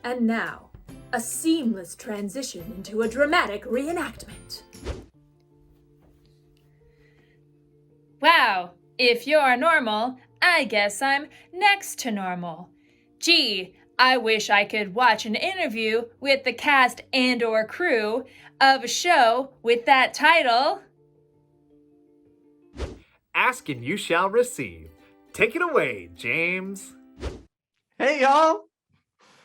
And now, a seamless transition into a dramatic reenactment. Wow, if you're normal, I guess I'm next to normal. Gee, I wish I could watch an interview with the cast and/or crew of a show with that title. Ask and you shall receive. Take it away, James. Hey, y'all.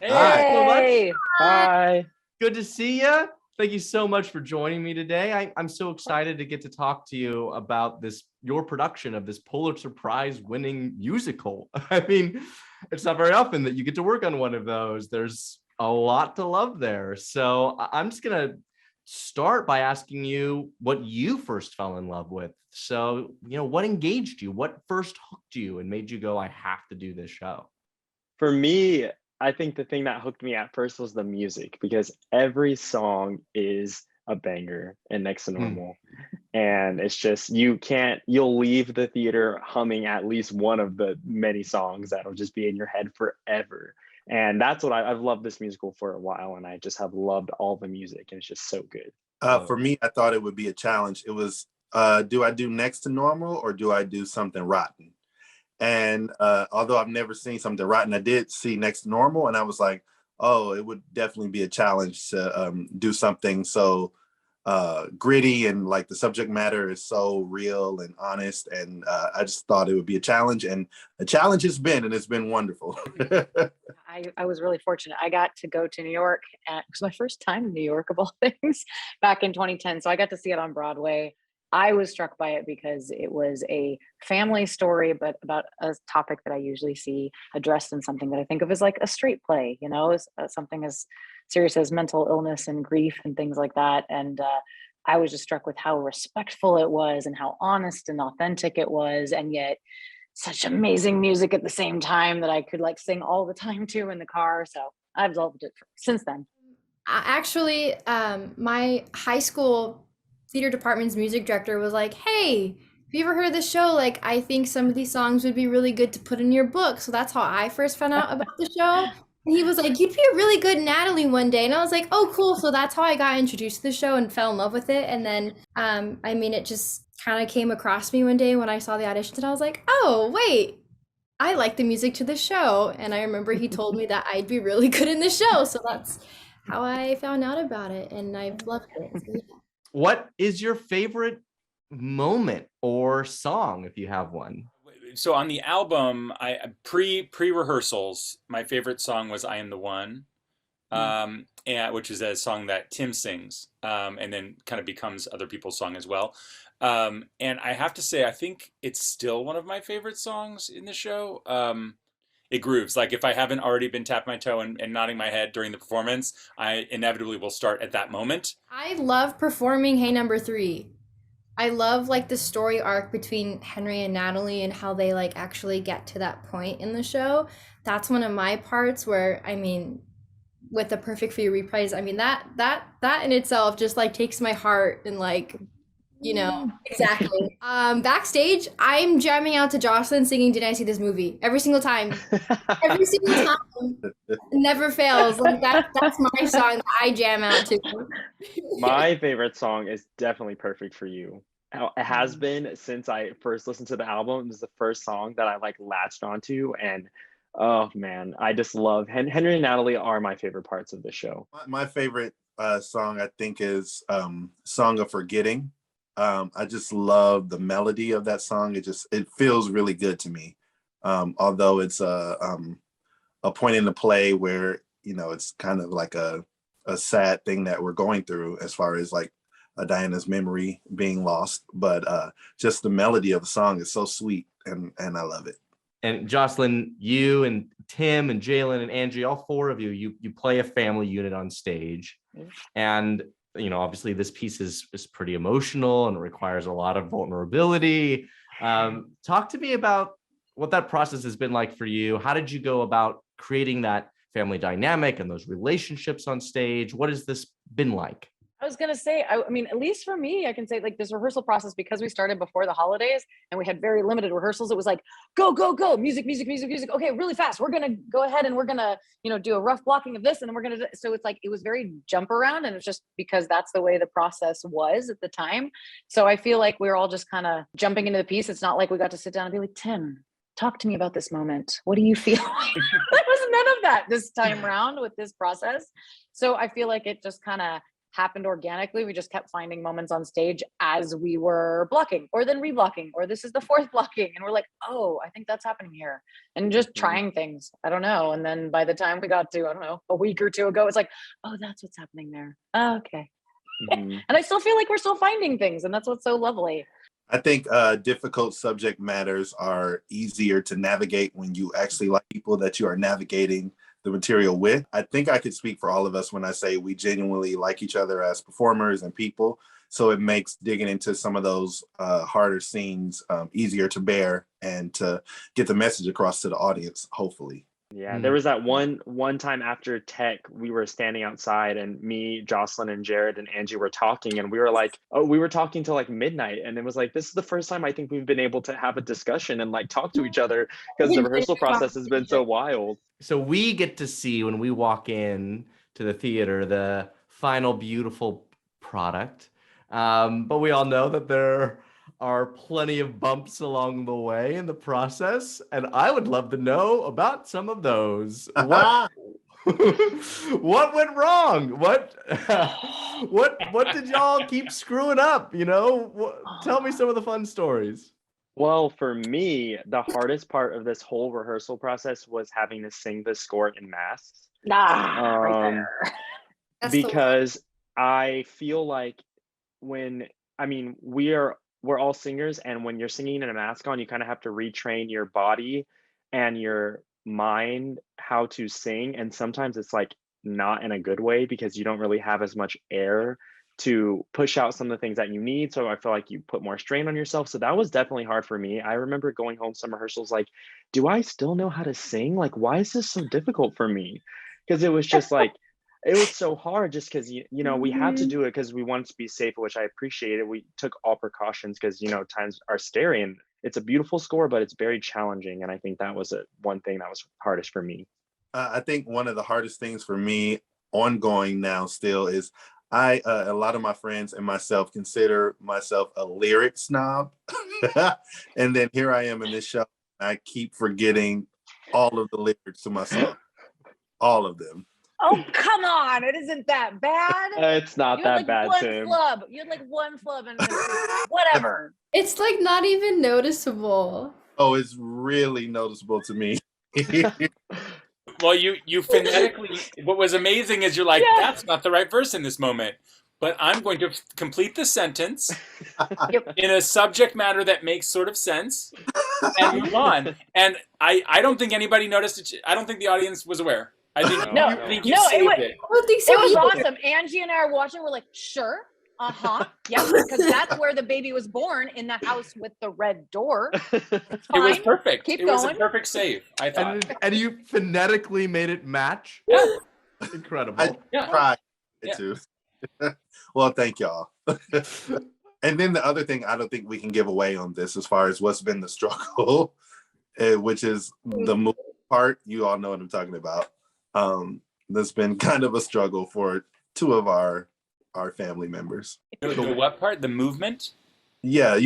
Hey. So much. Hi. Good to see you. Thank you so much for joining me today. I'm so excited to get to talk to you about your production of this Pulitzer Prize winning musical. I mean, it's not very often that you get to work on one of those. There's a lot to love there. So I'm just going to start by asking you what you first fell in love with. So, what engaged you? What first hooked you and made you go, I have to do this show? For me, I think the thing that hooked me at first was the music, because every song is a banger in Next to Normal. And it's just, you'll leave the theater humming at least one of the many songs that'll just be in your head forever. And that's what I've loved this musical for a while. And I just have loved all the music, and it's just so good. For me, I thought it would be a challenge. It was, do I do Next to Normal or do I do something rotten? And although I've never seen something rotten, I did see Next to Normal, and I was like, oh, it would definitely be a challenge to do something so gritty, and like the subject matter is so real and honest. And I just thought it would be a challenge, and a challenge it's been, and it's been wonderful. I was really fortunate. I got to go to New York, and it was my first time in New York of all things, back in 2010. So I got to see it on Broadway. I was struck by it because it was a family story, but about a topic that I usually see addressed in something that I think of as like a straight play, something as serious as mental illness and grief and things like that. And I was just struck with how respectful it was and how honest and authentic it was. And yet such amazing music at the same time that I could like sing all the time too in the car. So I've loved it since then. Actually, my high school theater department's music director was like, hey, have you ever heard of this show? Like, I think some of these songs would be really good to put in your book. So that's how I first found out about the show. And he was like, you'd be a really good Natalie one day. And I was like, oh, cool. So that's how I got introduced to the show and fell in love with it. And then, it just kind of came across me one day when I saw the auditions, and I was like, oh, wait, I like the music to the show. And I remember he told me that I'd be really good in the show. So that's how I found out about it. And I've loved it. So, yeah. What is your favorite moment or song, if you have one? So on the album, pre-rehearsals, my favorite song was "I Am the One," which is a song that Tym sings, and then kind of becomes other people's song as well. And I have to say, I think it's still one of my favorite songs in the show. It grooves. Like if I haven't already been tapping my toe and nodding my head during the performance, I inevitably will start at that moment. I love performing Hey Number 3. I love like the story arc between Henry and Natalie and how they like actually get to that point in the show. That's one of my parts where, with the Perfect for You reprise, that in itself just like takes my heart and like, exactly. Backstage, I'm jamming out to Jocelyn singing Didn't I See This Movie every single time. Every single time. It never fails. Like that's my song that I jam out to. My favorite song is definitely Perfect for You. It has been since I first listened to the album. It was the first song that I like latched onto, and oh man, I just love Henry and Natalie are my favorite parts of the show. My favorite song, I think, is Song of Forgetting. I just love the melody of that song. It feels really good to me. Although it's a point in the play where, it's kind of like a sad thing that we're going through as far as like Diana's memory being lost. But just the melody of the song is so sweet, and I love it. And Jocelyn, you and Tym and Jaylen and Angie, all four of you play a family unit on stage. And obviously this piece is pretty emotional and it requires a lot of vulnerability. Talk to me about what that process has been like for you. How did you go about creating that family dynamic and those relationships on stage? What has this been like? I was gonna say, I mean, at least for me, I can say like this rehearsal process, because we started before the holidays and we had very limited rehearsals. It was like, go, go, go, music, music, music, music. Okay, really fast. We're gonna go ahead and we're gonna, do a rough blocking of this, and then we're gonna. So it's like it was very jump around, and it's just because that's the way the process was at the time. So I feel like we were all just kind of jumping into the piece. It's not like we got to sit down and be like, Tim, talk to me about this moment. What do you feel? There was none of that this time around with this process. So I feel like it just kind of happened organically. We just kept finding moments on stage as we were blocking, or then reblocking, or this is the fourth blocking. And we're like, oh, I think that's happening here. And just trying things. I don't know. And then by the time we got to, I don't know, a week or two ago, it's like, oh, that's what's happening there. Oh, okay. And I still feel like we're still finding things. And that's what's so lovely. I think difficult subject matters are easier to navigate when you actually like people that you are navigating the material with. I think I could speak for all of us when I say we genuinely like each other as performers and people. So it makes digging into some of those harder scenes easier to bear and to get the message across to the audience, hopefully. Yeah, there was that one time after tech, we were standing outside and me, Jocelyn, and Jared and Angie were talking, and we were like, oh, we were talking till like midnight, and it was like, this is the first time I think we've been able to have a discussion and like talk to each other, because the rehearsal process has been so wild. So we get to see, when we walk in to the theater, the final beautiful product. But we all know that there are plenty of bumps along the way in the process, and I would love to know about some of those. What went wrong? What did y'all keep screwing up? Tell me some of the fun stories. Well, for me, the hardest part of this whole rehearsal process was having to sing the score in masks. Right there. Because I feel like we're all singers, and when you're singing in a mask on, you kind of have to retrain your body and your mind how to sing. And sometimes it's like not in a good way, because you don't really have as much air to push out some of the things that you need. So I feel like you put more strain on yourself. So that was definitely hard for me. I remember going home some rehearsals like, do I still know how to sing? Like, why is this so difficult for me? Because it was just like, it was so hard, just because, we had to do it because we wanted to be safe, which I appreciated. We took all precautions because, times are scary, and it's a beautiful score, but it's very challenging. And I think that was one thing that was hardest for me. I think one of the hardest things for me ongoing now still is a lot of my friends and myself consider myself a lyric snob. And then here I am in this show. I keep forgetting all of the lyrics to my song. All of them. Oh, come on. It isn't that bad. It's not that bad, Tim. You had like one flub and whatever. It's like not even noticeable. Oh, it's really noticeable to me. Well, you phonetically, what was amazing is you're like, that's not the right verse in this moment. But I'm going to complete the sentence in a subject matter that makes sort of sense and move on. And I don't think anybody noticed it. I don't think the audience was aware. I think you saved it. I don't think so. It was awesome. Angie and I are watching. We're like, sure. Yeah, because that's where the baby was born, in the house with the red door. It was perfect. Keep it going. was a perfect save, I thought. And you phonetically made it match? Yeah. Incredible. I tried to. Well, thank y'all. And then the other thing I don't think we can give away on this, as far as what's been the struggle, which is the movie part. You all know what I'm talking about. That's been kind of a struggle for two of our family members. The what part? The movement? Yeah,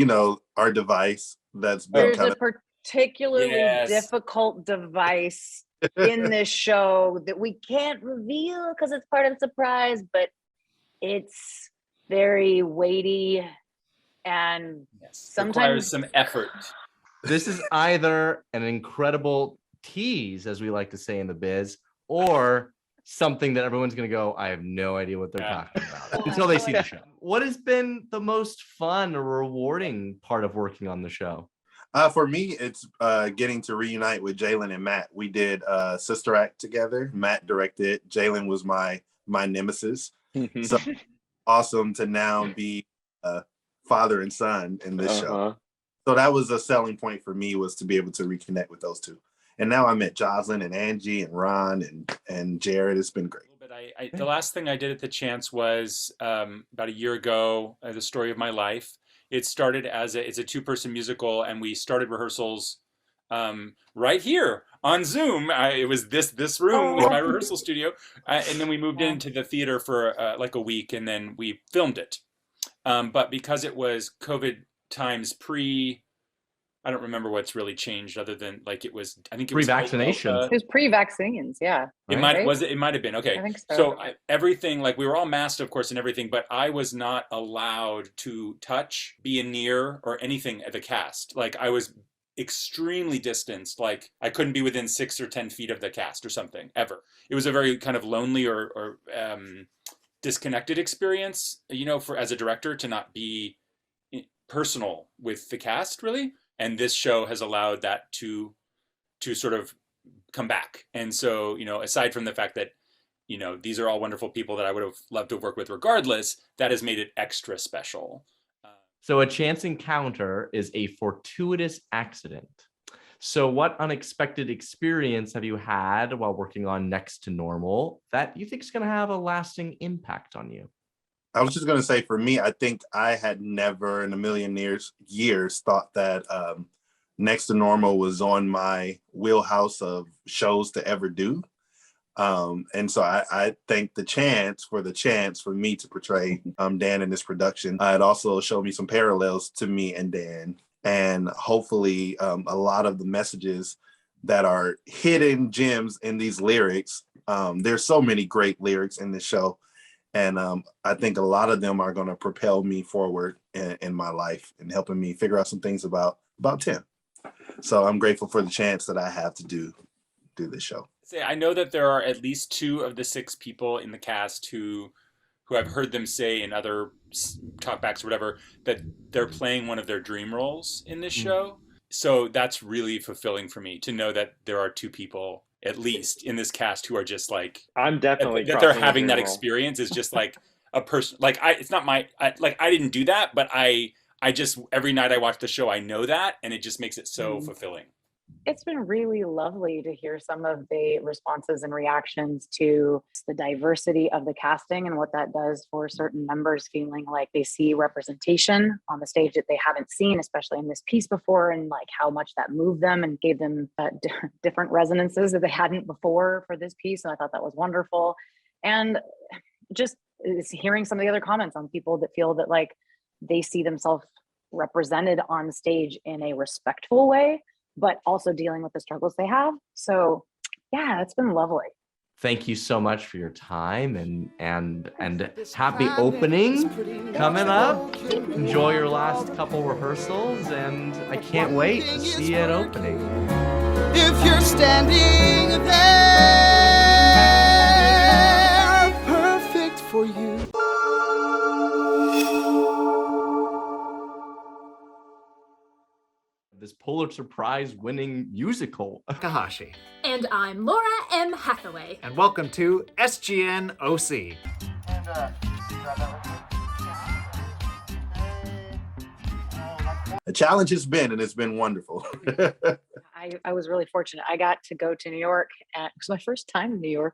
our device that's been There's kind a of particularly difficult device in this show that we can't reveal because it's part of the surprise, but it's very weighty and sometimes requires some effort. This is either an incredible tease, as we like to say in the biz, or something that everyone's going to go, I have no idea what they're talking about until they see the show. What has been the most fun or rewarding part of working on the show? For me, it's getting to reunite with Jaylen and Matt. We did Sister Act together. Matt directed. Jaylen was my nemesis. So awesome to now be father and son in this show. So that was a selling point for me, was to be able to reconnect with those two. And now I met Jocelyn and Angie and Ron and Jared. It's been great. The last thing I did at the Chance was about a year ago, The Story of My Life. It started as it's a two-person musical, and we started rehearsals right here on Zoom. It was this room was my rehearsal studio, and then we moved into the theater for like a week, and then we filmed it. But because it was COVID times I don't remember what's really changed other than like it was. I think it was Pre-vaccination. It was pre-vaccines, yeah. It might have been okay. I think so. So everything, like we were all masked, of course, and everything, but I was not allowed to touch, be near, or anything at the cast. Like I was extremely distanced. Like I couldn't be within 6 or 10 feet of the cast or something ever. It was a very kind of lonely or disconnected experience, you know, for as a director to not be personal with the cast really. And this show has allowed that to sort of come back. And so, you know, aside from the fact that, you know, these are all wonderful people that I would have loved to have worked with regardless, that has made it extra special. So a chance encounter is a fortuitous accident. So what unexpected experience have you had while working on Next to Normal that you think is going to have a lasting impact on you? I was just going to say, for me, I think I had never in a million years thought that Next to Normal was on my wheelhouse of shows to ever do. And so I thank the chance for me to portray Dan in this production. It also showed me some parallels to me and Dan. And hopefully a lot of the messages that are hidden gems in these lyrics. There's so many great lyrics in this show. And I think a lot of them are going to propel me forward in my life and helping me figure out some things about Tim. So I'm grateful for the chance that I have to do this show. I know that there are at least 2 of the 6 people in the cast who I've heard them say in other talkbacks or whatever, that they're playing one of their dream roles in this show. So that's really fulfilling for me to know that there are 2 people at least in this cast who are just like, I'm definitely that they're having that experience is just like a person, like it's not I didn't do that, but I just, every night I watch the show, I know that, and it just makes it so fulfilling. It's been really lovely to hear some of the responses and reactions to the diversity of the casting and what that does for certain members feeling like they see representation on the stage that they haven't seen, especially in this piece before, and like how much that moved them and gave them different resonances that they hadn't before for this piece. And I thought that was wonderful. And just hearing some of the other comments on people that feel that like they see themselves represented on stage in a respectful way, but also dealing with the struggles they have. So yeah, it's been lovely. Thank you so much for your time and happy opening coming up. Enjoy your last couple rehearsals, and I can't wait to see you at opening. If you're standing there, perfect for you. This Pulitzer Prize winning musical. Takahashi. And I'm Laura M. Hathaway. And welcome to SGN O.C. A challenge has been, and it's been wonderful. I was really fortunate. I got to go to New York, and it was my first time in New York.